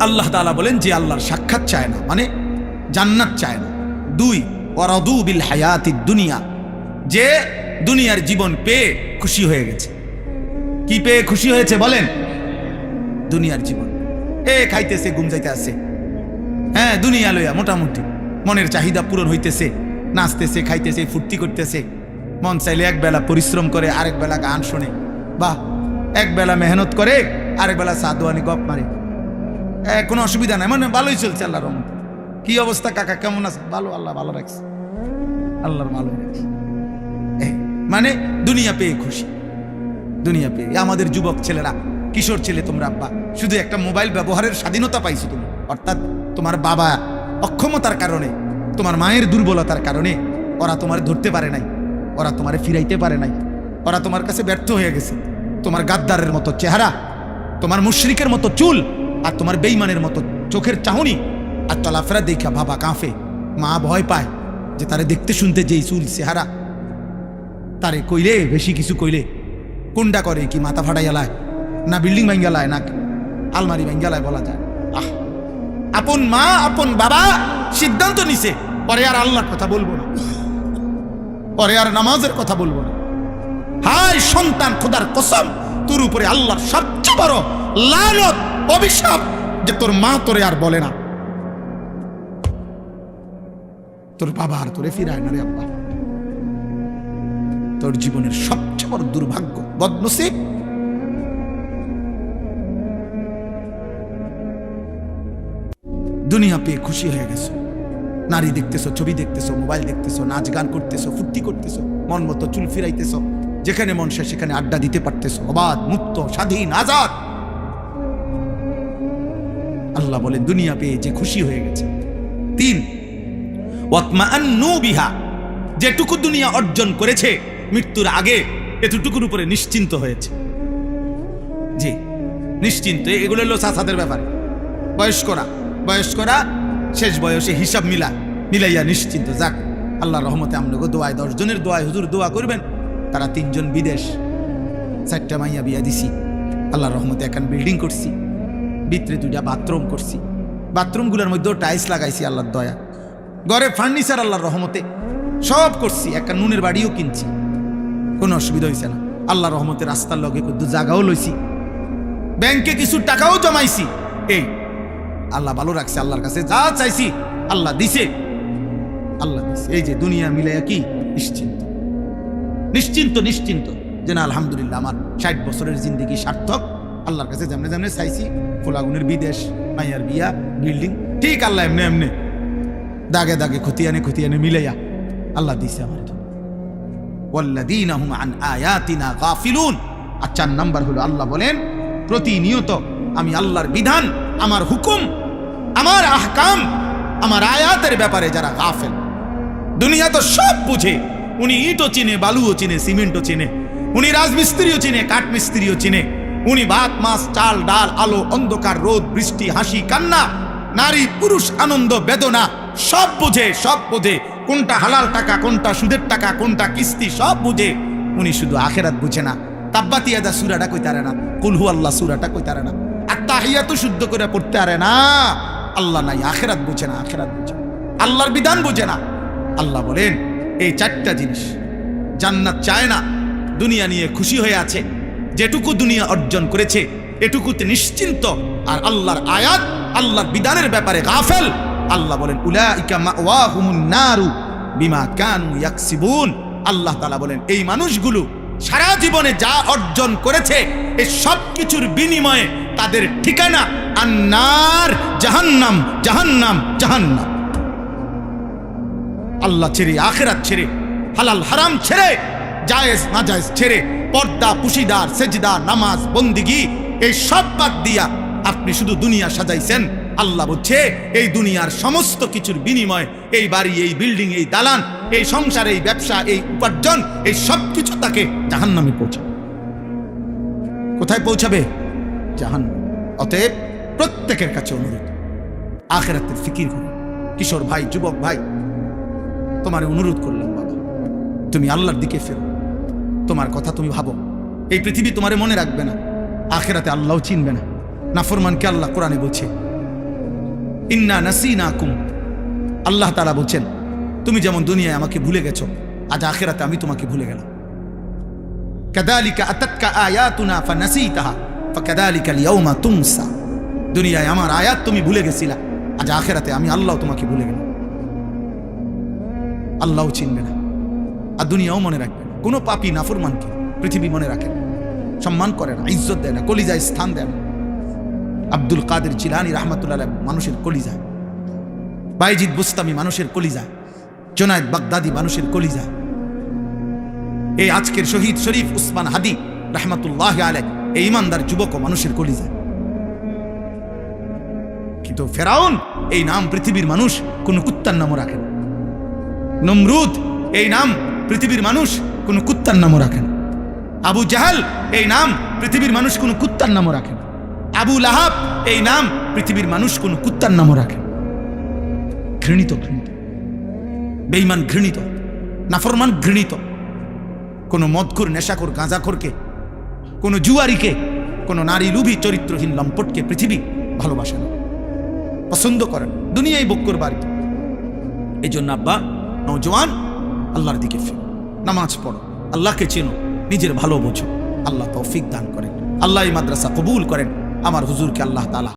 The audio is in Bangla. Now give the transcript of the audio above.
আল্লাহ তাআলা বলেন যে আল্লাহর সাক্ষাৎ চায় না, মানে জান্নাত চায় না। 2 ওয়ারাদু বিল হায়াতিদ দুনিয়া, যে দুনিয়ার জীবন পেয়ে খুশি হয়ে গেছে। কি পেয়ে খুশি হয়েছে বলেন? দুনিয়ার জীবন। খাইতেছে, ঘুম যাইতে আছে, হ্যাঁ দুনিয়া লইয়া মোটামুটি মনের চাহিদা পূরণ হইতেছে, নাচতেছে, খাইতেছে, ফুর্তি করতেছে। মন চাইলে এক বেলা পরিশ্রম করে, আরেক বেলা গান শোনে, বাহ, এক বেলা মেহনত করে, আরেক বেলা সাদওয়ানি গপ মারে, কোনো অসুবিধা নাই, মানে ভালোই চলছে আল্লাহর রহমতে। কি অবস্থা কাকা, কেমন আছে? ভালো, আল্লাহ ভালো রাখছে, আল্লাহর ভালো রাখছে। মানে দুনিয়া পেয়ে খুশি, দুনিয়া পেয়ে। আমাদের যুবক ছেলেরা, কিশোর ছেলে, তোমরা আব্বা শুধু একটা মোবাইল ব্যবহারের স্বাধীনতা পাইছো তুমি, অর্থাৎ তোমার বাবা অক্ষমতার কারণে, তোমার মায়ের দুর্বলতার কারণে ওরা তোমার ধরতে পারে নাই, ওরা তোমারে ফিরাইতে পারে নাই, ওরা তোমার কাছে ব্যর্থ হয়ে গেছে। তোমার গাদ্দারের মতো চেহারা, তোমার মুশরিকের মতো চুল, আর তোমার বেঈমানের মতো চোখের চাহনি আর চলাফেরা দেখা বাবা কাঁফে, মা ভয় পায় যে তারে দেখতে শুনতে যেই চুল চেহারা, তারে কইলে বেশি কিছু কইলে কোনটা করে, কি মাথা ফাটাইয়ালায়, না বিল্ডিং ভাঙ্গালায়, না আলমারি ভাঙ্গালায়, বলা যায়। আপন মা আপন বাবা সিদ্ধান্ত নিছে, পরে আর আল্লাহর কথা বলবো না, পরে আর নামাজের কথা বলবো না। হায় সন্তান, খোদার কসম, তোর উপরে আল্লাহর সবচেয়ে বড় লানত, অভিশাপ, যে তোর মা তোরে আর বলে না, তোর বাবা আর তোরে ফিরায় না রে আব্বা। তোর জীবনের সবচেয়ে বড় দুর্ভাগ্য, বদনসিব। দুনিয়া পেয়ে খুশি হয়ে গেছো, নারী দেখতেছো, ছবি দেখতেছো, মোবাইল দেখতেছো, নাচ গান করতেছো, ফুর্তি করতেছো, মন মতো চুল ফিরাইতেছো, যেখানে মন চায় সেখানে আড্ডা দিতে পারতেছো, অবাধ, মুক্ত, স্বাধীন, আজাদ। আল্লাহ বলে দুনিয়া পেয়ে যে খুশি হয়ে গেছে। 3 ওয়াতমাআন্নু বিহা, যেটুকু দুনিয়া অর্জন করেছে মৃত্যুর আগে, এতটুকুর উপরে নিশ্চিন্ত হয়েছে। জি, নিশ্চিন্ত। এগুলো হলো চাচাদের ব্যাপারে। বয়স্করা শেষ বয়সে হিসাব মিলাইয়া নিশ্চিন্ত। যাক, আল্লাহর রহমতে আমরা দোয়ায়, 10 জনের দোয়ায় হুজুর দোয়া করবেন, তারা 3 জন বিদেশ, 4টা মাইয়া বিয়া দিছি, আল্লাহর রহমতে এখন বিল্ডিং করছি, ভিতরে 2টা বাথরুম করছি, বাথরুমগুলোর মধ্যেও টাইলস লাগাইছি আল্লাহর দয়া, ঘরে ফার্নিচার আল্লাহর রহমতে সব করছি, একটা নুনের বাড়িও কিনছি, কোনো অসুবিধা হয়েছে না। আল্লাহর রহমতে রাস্তার লগে কিন্তু জায়গাও লইছি, ব্যাংকে কিছু টাকাও জমাইছি। এই আল্লাহ ভালো রাখছে, আল্লাহর কাছে যা চাইছি আল্লাহ দিছে, আল্লাহ দিছে। এই যে দুনিয়া মিলাইয়া কি নিশ্চিন্ত, নিশ্চিন্ত, নিশ্চিন্ত যে না আলহামদুলিল্লাহ আমার 60 বছরের জিন্দেগি সার্থক। আল্লাহর কাছে যেমনে যেমনে চাইছি, ফোলাগুনের বিদেশ, মাইয়ার বিয়া, বিল্ডিং, ঠিক আল্লাহ এমনি এমনি দাগে দাগে খতিয়ানে মিলাইয়া আল্লাহ দিছে আমার। ওয়াল্লাযীনা হুম আন আয়াতিনা গাফিলুন। আর 4 নাম্বার হলো আল্লাহ বলেন প্রতিনিয়ত আমি আল্লাহর বিধান, আমার হুকুম, আমার আহকাম, আমার আয়াতের ব্যাপারে যারা গাফেল। দুনিয়া তো সব বুঝে, উনি ইটও চিনে, বালুও চিনে, সিমেন্টও চিনে, উনি রাজমিস্ত্রিও চিনে, কাঠমিস্ত্রিও চিনে, উনি ভাত মাছ চাল ডাল, আলো অন্ধকার, রোদ বৃষ্টি, হাসি কান্না, নারী পুরুষ, আনন্দ বেদনা সব বুঝে, সব বোঝে। কোনটা হালাল টাকা, কোনটা সুদের টাকা, কোনটা কিস্তি, সব বুঝে। উনি শুধু আখেরাত বুঝে না। তাব্বাত ইয়াদা সূরাটা কইতারে না, কুল হু আল্লাহ সূরাটা কইতারে না, আত্তাহিয়াতু শুদ্ধ করে পড়তে পারে না। আল্লাহ নাই, আখেরাত বুঝে না, আখেরাত বুঝে না, আল্লাহর বিধান বুঝে না। আল্লাহ বলেন এই 4টা জিনিস, জান্নাত চায় না, দুনিয়া নিয়ে খুশি হয়ে আছে, যেটুকু দুনিয়া অর্জন করেছে এটুকুতে নিশ্চিন্ত, আর আল্লাহর আয়াত, আল্লাহর বিধানের ব্যাপারে গাফেল। আল্লাহ বলেন উলাইকা মাওয়াহুমুন নারু বিমা কানু ইয়াকসিবুন। আল্লাহ তাআলা বলেন এই মানুষগুলো সারা জীবনে যা অর্জন করেছে এই সব কিছুর বিনিময়ে তাদের ঠিকানা আন্নার, জাহান্নাম, জাহান্নাম, জাহান্নাম। আল্লাহ ছেড়ে, আখিরাত ছেড়ে, হালাল হারাম ছেড়ে, জায়েজ নাজায়েজ ছেড়ে, পর্দা পুশিদার, সেজদা, নামাজ, বন্দিগি এই সব বাদ দিয়া আপনি শুধু দুনিয়া সাজাইছেন। আল্লাহ বলছে এই দুনিয়ার সমস্ত কিছুর বিনিময়, এই বাড়ি, এই বিল্ডিং, এই দালান, এই সংসার, এই ব্যবসা, এই উপার্জন, এই সব কিছু তাকে জাহান্নামে পৌঁছাবে। কোথায় পৌঁছাবে? জাহান্নাম। অতএব প্রত্যেকের কাছে অনুরোধ, আখিরাতের ফিকির করুন। কিশোর ভাই, যুবক ভাই, তোমার অনুরোধ করলাম বাবা, তুমি আল্লাহর দিকে ফেরো, তোমার কথা তুমি ভাবো। এই পৃথিবী তোমারে মনে রাখবে না, আখিরাতে আল্লাহও চিনবে না। নাফরমানকে আল্লাহ কোরআনে বলছে ইন্না নাসিনাকুম, আল্লাহ তাআলা বলছেন তুমি যেমন দুনিয়ায় আমাকে ভুলে গেছো, আজ আখিরাতে আমি তোমাকে ভুলে গেলাম। কাযালিকা আতাতকা আয়াতুনা ফানাসিতাহা ফাকাযালিকা আল-ইয়াওমা তুনসা, দুনিয়ায় আমার আয়াত তুমি ভুলে গেছিলা, আজ আখিরাতে আমি আল্লাহ তোমাকে ভুলে গেলাম। আল্লাহও চিনবে না, আর দুনিয়াও মনে রাখবে না। কোনো পাপী নাফরমানকে পৃথিবী মনে রাখে না, সম্মান করে না, ইজ্জত দেয় না, কলিজায় স্থান দেয় না। আব্দুল কাদের জিলানী রাহমাতুল্লাহ আলাইহি মানুষের কলিজায়, বাইজিদ বুস্তামি মানুষের কলিজায়, জুনায়েদ বাগদাদি মানুষের কলিজায়, এই আজকের শহীদ শরীফ উসমান হাদি রাহমাতুল্লাহি আলাইহি এই ইমানদার যুবক মানুষের কলিজায়। কিন্তু ফেরাউন এই নাম পৃথিবীর মানুষ কোন কুত্তার নামও রাখেন। নমরুদ এই নাম পৃথিবীর মানুষ কোন কুত্তার নামও রাখেন। আবু জাহাল এই নাম পৃথিবীর মানুষ কোন কুত্তার নামও রাখেন। আবু লাহাব এই নাম পৃথিবীর মানুষ কোন কুত্তার নামও রাখেন। ঘৃণিত, ঘৃণিত, বেঈমান ঘৃণিত, নাফরমান ঘৃণিত। কোন মদখোর, নেশাখোর, গাঁজাখোরকে, কোন জুয়ারিকে, কোন নারী লুভী চরিত্রহীন লম্পটকে পৃথিবী ভালোবাসে না, পছন্দ করেন, দুনিয়ায় বক্কর বাড়ি। এই জন্য আব্বা, নওজওয়ান, আল্লাহর দিকে ফিরো, নামাজ পড়ো, আল্লাহকে চেনো, নিজের ভালো বোঝো। আল্লাহ তৌফিক দান করেন। আল্লাহ এই মাদ্রাসা কবুল করেন। আমার হুজুরকে আল্লাহ তাআলা